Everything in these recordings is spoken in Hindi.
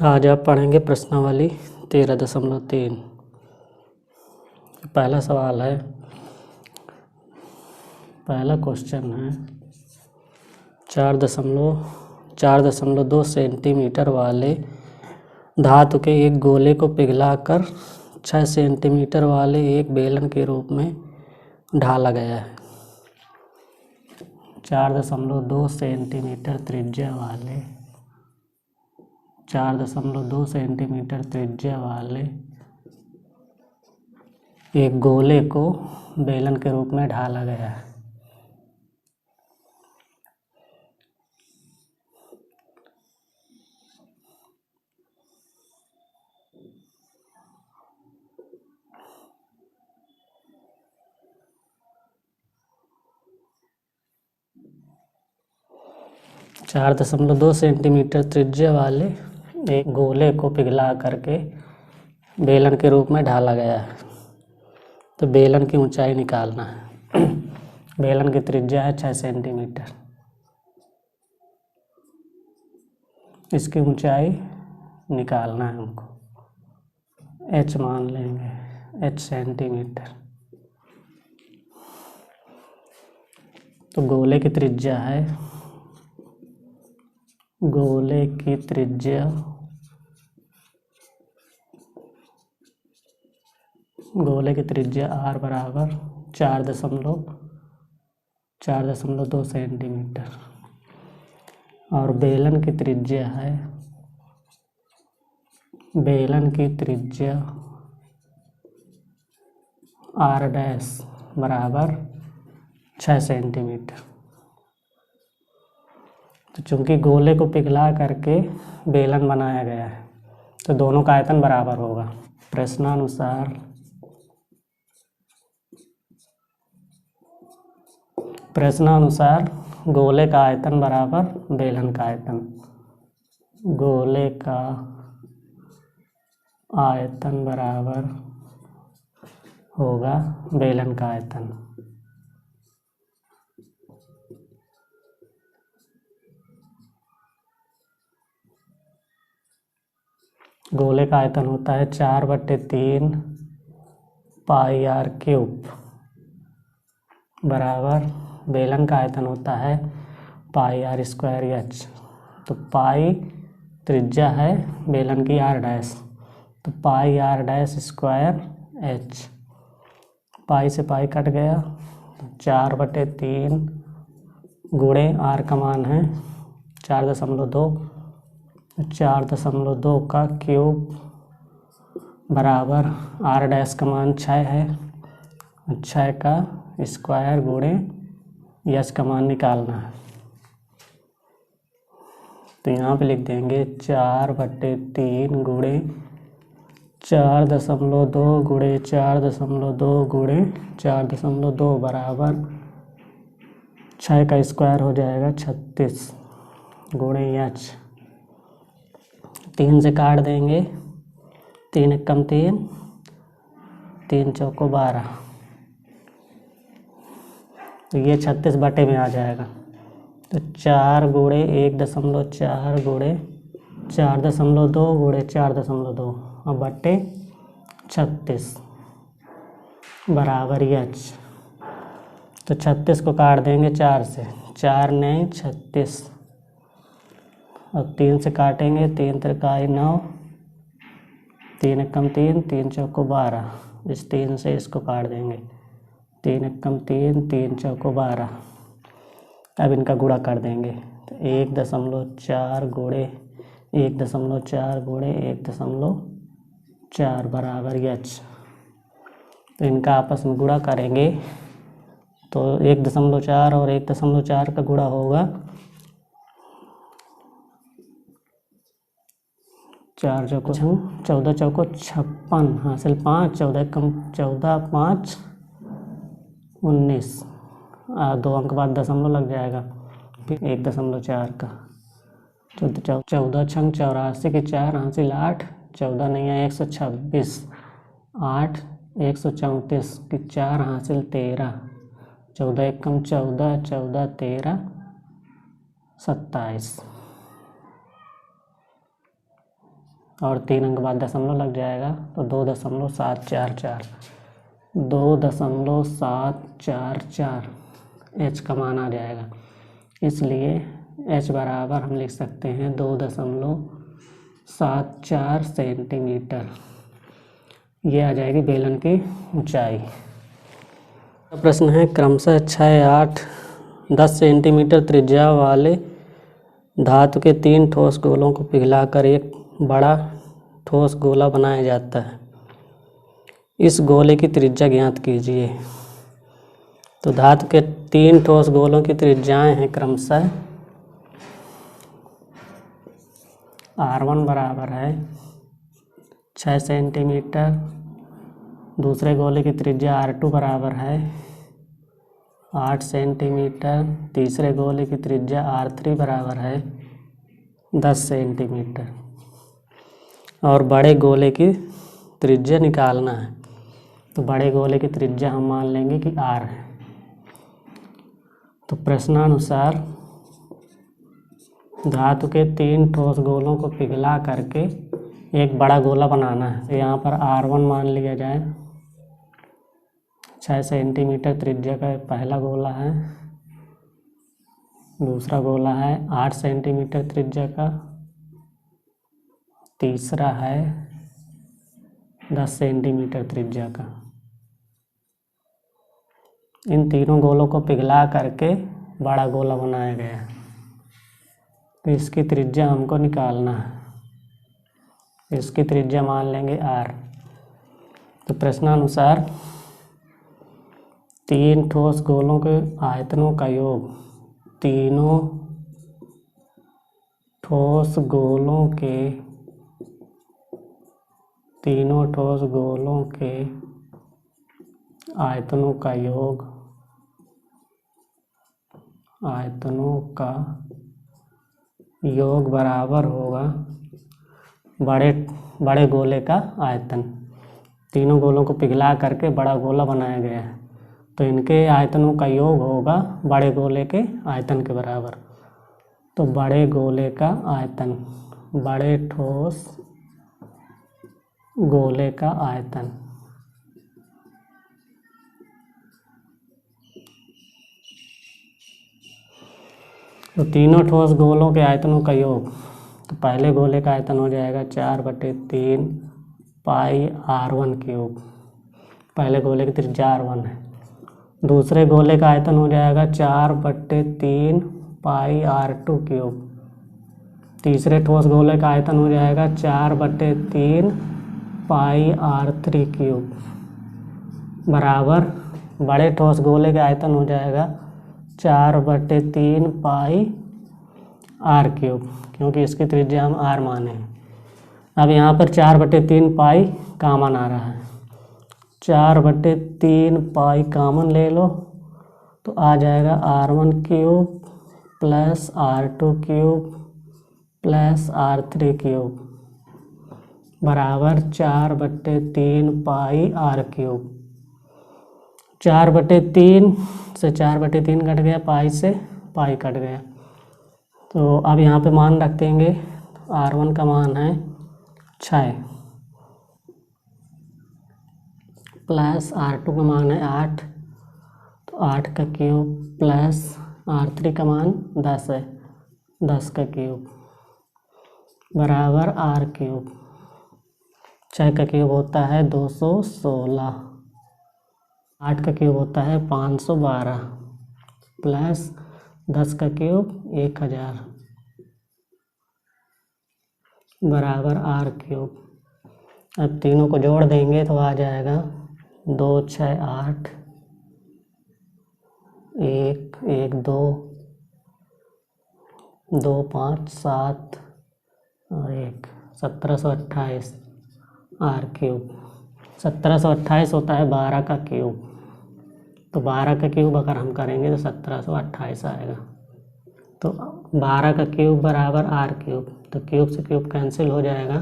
आज आप पढ़ेंगे प्रश्नावली 13.3। पहला सवाल है, पहला क्वेश्चन है 4.2 सेंटीमीटर वाले धातु के एक गोले को पिघलाकर 6 सेंटीमीटर वाले एक बेलन के रूप में ढाला गया है। 4.2 सेंटीमीटर त्रिज्या वाले 4.2 सेंटीमीटर त्रिज्या वाले एक गोले को बेलन के रूप में ढाला गया है। चार 4.2 सेंटीमीटर त्रिज्या वाले एक गोले को पिघला करके बेलन के रूप में ढाला गया है। तो बेलन की ऊंचाई निकालना है। बेलन की त्रिज्या है 6 सेंटीमीटर। इसकी ऊंचाई निकालना है हमको। h मान लेंगे, h सेंटीमीटर। तो गोले की त्रिज्या है, गोले की त्रिज्या r बराबर 4.2 सेंटीमीटर और बेलन की त्रिज्या है, बेलन की त्रिज्या r डैश बराबर 6 सेंटीमीटर। तो चूंकि गोले को पिघला करके बेलन बनाया गया है तो दोनों का आयतन बराबर होगा। प्रश्नानुसार गोले का आयतन बराबर बेलन का आयतन। गोले का आयतन बराबर होगा बेलन का आयतन। गोले का आयतन होता है 4/3 पाई r क्यूब बराबर बेलन का आयतन होता है पाई r स्क्वायर h। तो पाई त्रिज्या है बेलन की r डैश, तो पाई r डैश स्क्वायर h। पाई से पाई कट गया, 4/3 गुणे r का मान है 4.2, 4.2 का क्यूब बराबर r डैश का मान 6 है, 6 का स्क्वायर गुणे यश का मान निकालना है। तो यहाँ पे लिख देंगे 4/3 गुणे 4.2 गुणे 4.2 गुणे 4.2 बराबर 6 का स्क्वायर हो जाएगा 36 गुणे यच। 3 से काट देंगे, 3 एकम 3, 3 चौको 12। तो ये 36 बटे में आ जाएगा। तो 4 गुणे 1.4 गुणे 4.2 गुणे 4.2 और बटे 36 बराबर यच। तो 36 को काट देंगे 4 से, 4 नहीं 36। अब 3 से काटेंगे, 3 त्रिकाई 9, 3 एकम 3, 3 चौको 12। इस 3 से इसको काट देंगे, 3 एकम 3, 3 चौको 12। अब इनका गुणा कर देंगे, तो 1.4 गुणे 1.4 गुणे 1.4 बराबर यच। तो इनका आपस में गुणा करेंगे तो 1.4 और 1.4 का गुणा होगा 4 चौको 14 चौको 56 हासिल 5, 14 कम 14 5 19। 2 अंक बाद दशमलव लग जाएगा, फिर 1.4 का 14 छंग 84 के 4 हासिल 8, 14 नहीं है 126, 8 134 की 4 हासिल 13, 14 एकम 14, 14 13 27। और 3 अंक बाद दशमलव लग जाएगा तो 2.744 2.744 h का मान आ जाएगा। इसलिए h बराबर हम लिख सकते हैं 2.74 सेंटीमीटर। ये आ जाएगी बेलन की ऊंचाई। प्रश्न है क्रमशः 6, 8, 10 सेंटीमीटर त्रिज्या वाले धातु के 3 ठोस गोलों को पिघलाकर एक बड़ा ठोस गोला बनाया जाता है। इस गोले की त्रिज्या ज्ञात कीजिए। तो धातु के 3 ठोस गोलों की त्रिज्याएं हैं क्रमशः R1 बराबर है 6 सेंटीमीटर, दूसरे गोले की त्रिज्या R2 बराबर है 8 सेंटीमीटर, तीसरे गोले की त्रिज्या R3 बराबर है 10 सेंटीमीटर और बड़े गोले की त्रिज्या निकालना है। तो बड़े गोले की त्रिज्या हम मान लेंगे कि R है। तो प्रश्नानुसार धातु के 3 ठोस गोलों को पिघला करके एक बड़ा गोला बनाना है। तो यहाँ पर R1 मान लिया जाए 6 सेंटीमीटर त्रिज्या का पहला गोला है, दूसरा गोला है 8 सेंटीमीटर त्रिज्या का, तीसरा है 10 सेंटीमीटर त्रिज्या का। इन तीनों गोलों को पिघला करके बड़ा गोला बनाया गया है। तो इसकी त्रिज्या हमको निकालना है। इसकी त्रिज्या मान लेंगे R। तो प्रश्नानुसार 3 ठोस गोलों के आयतनों का योग तीनों ठोस गोलों के आयतनों का योग बराबर होगा बड़े गोले का आयतन। तीनों गोलों को पिघला करके बड़ा गोला बनाया गया है, तो इनके आयतनों का योग होगा बड़े गोले के आयतन के बराबर। तो बड़े गोले का आयतन, बड़े ठोस गोले का आयतन तो तीनों ठोस गोलों के आयतनों का योग, तो पहले गोले का आयतन हो जाएगा 4/3 पाई R1 क्यूब। पहले गोले की त्रिज्या R1 है। दूसरे गोले का आयतन हो जाएगा 4/3 पाई R2 क्यूब। तीसरे ठोस गोले का आयतन हो जाएगा 4/3 पाई R3 क्यूब बराबर बड़े ठोस गोले का आयतन हो जाएगा 4/3 पाई R क्यूब, क्योंकि इसकी त्रिज्या हम R माने हैं। अब यहाँ पर 4/3 पाई कॉमन आ रहा है। 4/3 पाई कॉमन ले लो तो आ जाएगा R1 cube plus R2 cube plus R3 cube बराबर 4/3 पाई R क्यूब। 4/3 से 4/3 कट गया, पाई से पाई कट गया। तो अब यहाँ पे मान रख देंगे। R1 का मान है 6 प्लस R2 का मान है 8, तो 8 का क्यूब प्लस R3 का मान 10 है, 10 का क्यूब बराबर R क्यूब। 6 का क्यूब होता है 216, 8 का क्यूब होता है 512 प्लस 10 का क्यूब 1000 बराबर R क्यूब। अब तीनों को जोड़ देंगे तो आ जाएगा 2, 6, 8, 1, 1, 2, 2, 5, 7 और 1, 1728 R क्यूब। 1728 होता है 12 का क्यूब, तो 12 का क्यूब अगर हम करेंगे तो 1728 आएगा। तो 12 का क्यूब बराबर R क्यूब, तो क्यूब से क्यूब कैंसिल हो जाएगा,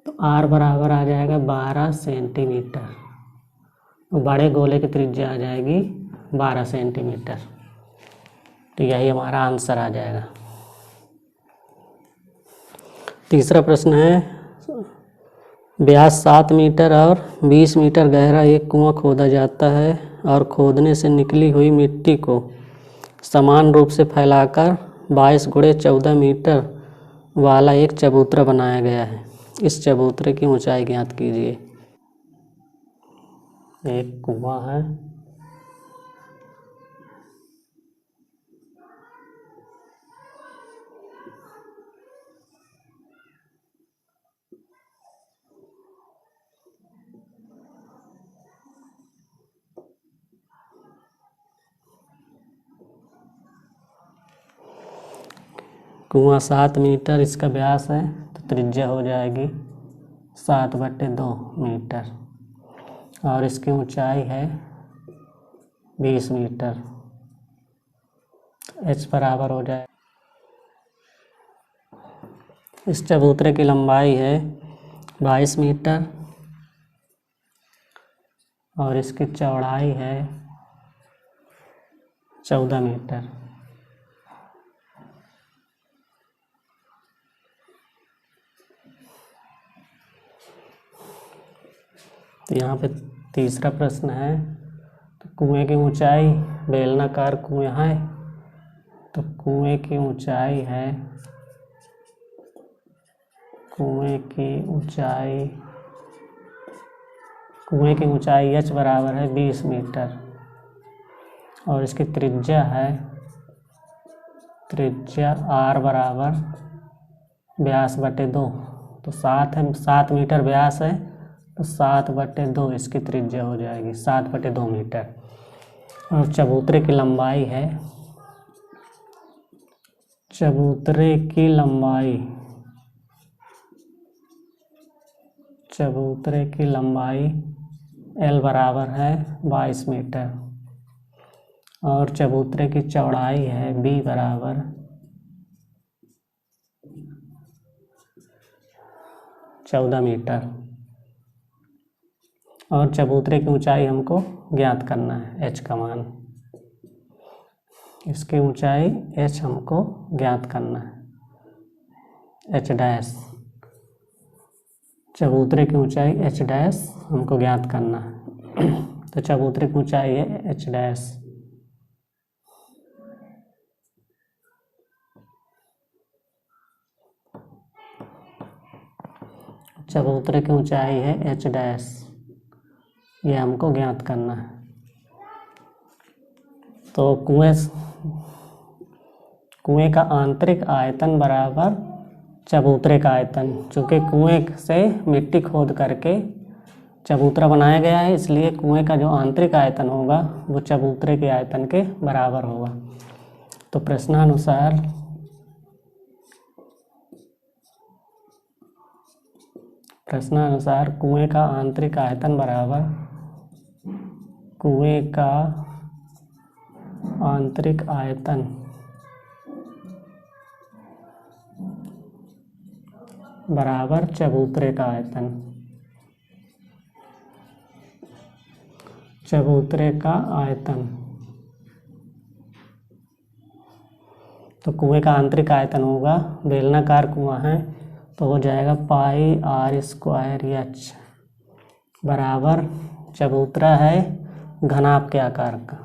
तो R बराबर आ जाएगा 12 सेंटीमीटर। बड़े गोले की त्रिज्या आ जाएगी 12 सेंटीमीटर। तो यही हमारा आंसर आ जाएगा। तीसरा प्रश्न है व्यास 7 मीटर और 20 मीटर गहरा एक कुआं खोदा जाता है और खोदने से निकली हुई मिट्टी को समान रूप से फैलाकर 22 × 14 मीटर वाला एक चबूतरा बनाया गया है। इस चबूतरे की ऊंचाई ज्ञात कीजिए। एक कुआं है, कुआं 7 मीटर इसका व्यास है, तो त्रिज्या हो जाएगी 7/2 मीटर और इसकी ऊंचाई है 20 मीटर। h बराबर हो जाए। इस चबूतरे की लंबाई है 22 मीटर और इसकी चौड़ाई है 14 मीटर। तो यहाँ पे तीसरा प्रश्न है, तो कुएं की ऊंचाई, बेलनाकार कुएं है, तो कुएं की ऊंचाई है, कुएं की ऊंचाई h बराबर है 20 मीटर और इसकी त्रिज्या r बराबर व्यास/2। तो 7 मीटर व्यास है, तो 7/2 इसकी त्रिज्या हो जाएगी 7/2 मीटर। और चबूतरे की लंबाई है, L बराबर है 22 मीटर और चबूतरे की चौड़ाई है B बराबर 14 मीटर और चबूतरे की ऊंचाई हमको ज्ञात करना है, h का मान। इसकी ऊंचाई h हमको ज्ञात करना है, h'। चबूतरे की ऊंचाई h' हमको ज्ञात करना है। तो चबूतरे की ऊंचाई है h'। चबूतरे की ऊंचाई है h', ये हमको ज्ञात करना है। तो कुएं का आंतरिक आयतन बराबर चबूतरे का आयतन। चूँकि कुएं से मिट्टी खोद करके चबूतरा बनाया गया है, इसलिए कुएं का जो आंतरिक आयतन होगा वो चबूतरे के आयतन के बराबर होगा। तो प्रश्नानुसार कुएं का आंतरिक आयतन बराबर चबूतरे का आयतन। तो कुएं का आंतरिक आयतन होगा, बेलनाकार कुआं है तो हो जाएगा πr² बराबर, चबूतरा है घनाभ के आकार का,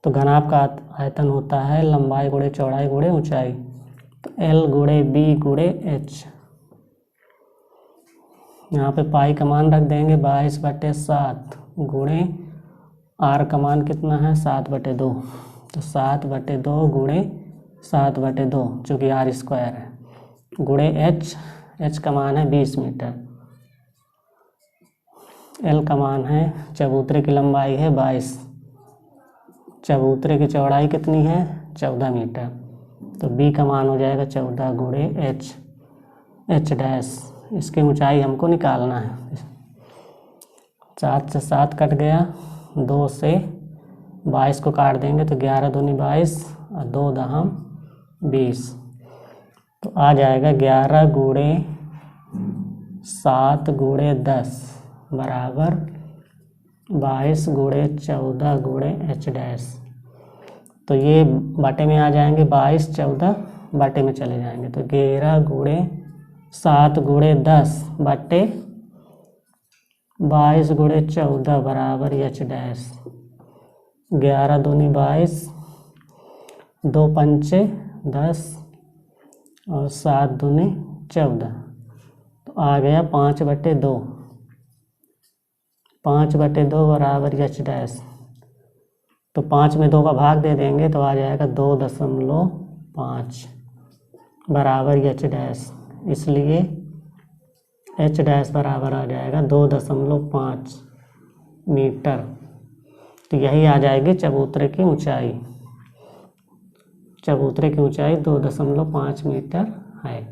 तो घनाभ का आयतन होता है लंबाई गुणे चौड़ाई गुणे ऊंचाई, तो L × B × h। यहाँ पे पाई का मान रख देंगे 22/7 गुणे r का मान कितना है 7/2, तो 7/2 गुणे 7/2 जो कि r² है, गुणे h का मान है 20 मीटर, L का मान है, चबूतरे की लंबाई है 22, चबूतरे की चौड़ाई कितनी है 14 मीटर, तो B का मान हो जाएगा 14 गुणे h'। इसकी ऊंचाई हमको निकालना है। 7 से 7 कट गया, 2 से 22 को काट देंगे तो 11 दूनी 22 और 2 दहम 20, तो आ जाएगा 11 गुणे 7 गुणे 10 बराबर 22 गुणे 14 गुणे h'। तो ये बाटे में आ जाएंगे, 22 14 बाटे में चले जाएंगे, तो 11 गुणे 7 गुणे 10 बटे 22 गुणे 14 बराबर एच डैश। 11 दूनी 22, 2 पंचे 10 और 7 दूनी 14, तो आ गया 5/2। 5/2 बराबर एच डैश, तो 5 में 2 का भाग दे देंगे तो आ जाएगा 2.5 बराबर एच डैश। इसलिए एच डैश बराबर आ जाएगा 2.5 मीटर। तो यही आ जाएगी चबूतरे की ऊंचाई। चबूतरे की ऊंचाई 2.5 मीटर है।